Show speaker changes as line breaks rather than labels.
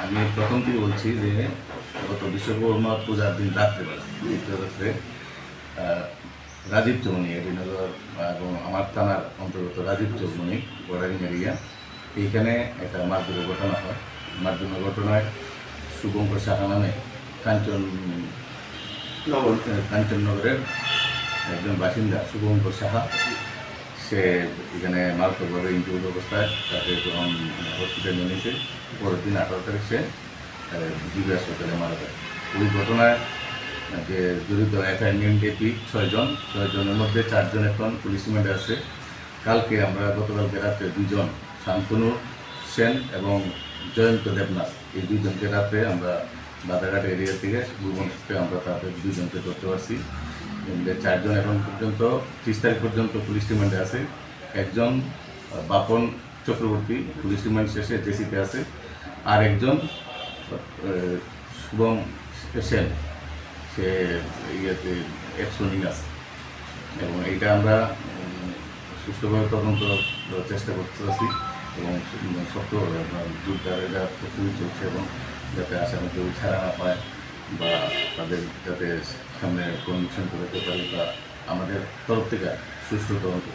আমি প্রথম থেকে বলছি যে গত বিশ্বকর্মা পূজার দিন রাত্রেবেলা রাত্রে রাজীব চৌমনি এডিনগর এবং আমার থানার অন্তর্গত রাজীব চৌমনি বর্ডারিং এরিয়া এইখানে একটা মারধরের ঘটনা হয়। মারধরের ঘটনায় শুভঙ্কর সাহা নামে কাঞ্চননগরের একজন বাসিন্দা শুভঙ্কর সাহা, সে এখানে মারাত্মকভাবে ইনজুর্ড অবস্থায় তাকে যখন হসপিটালে নিয়েছে, পরের দিন 18 তারিখ সে জিবি হাসপাতালে মারা যায়। ওই ঘটনায় যে জড়িত এফআইএনডিপি 6 জনের মধ্যে 4 জন এখন পুলিশ রিমান্ডে আছে। গতকালকে রাত্রে 2 জন শান্তনু সেন এবং জয়ন্ত দেবনাথ, এই 2 জনকে রাত্রে আমরা বাদাঘাট এরিয়া থেকে ভুবনকে আমরা তাদের 2 জনকে ধরতে পারছি। 4 জন এখন পর্যন্ত 30 তারিখ পর্যন্ত পুলিশ রিমান্ডে আছে। একজন বাপন চক্রবর্তী পুলিশ রিমান্ড শেষে জেসিতে আছে, আর একজন শুভম সেন সে এক্সোনিং আছে। এবং এইটা আমরা সুষ্ঠুভাবে তদন্ত চেষ্টা করতে পারছি এবং সত্য জোরদারেরা প্রস্তুতি চলছে এবং যাতে আসামি কেউ ছাড়া না পায় বা তাদের যাতে সামনে কনভিকশন করতে পারে বা আমাদের তরফ থেকে সুষ্ঠু তদন্ত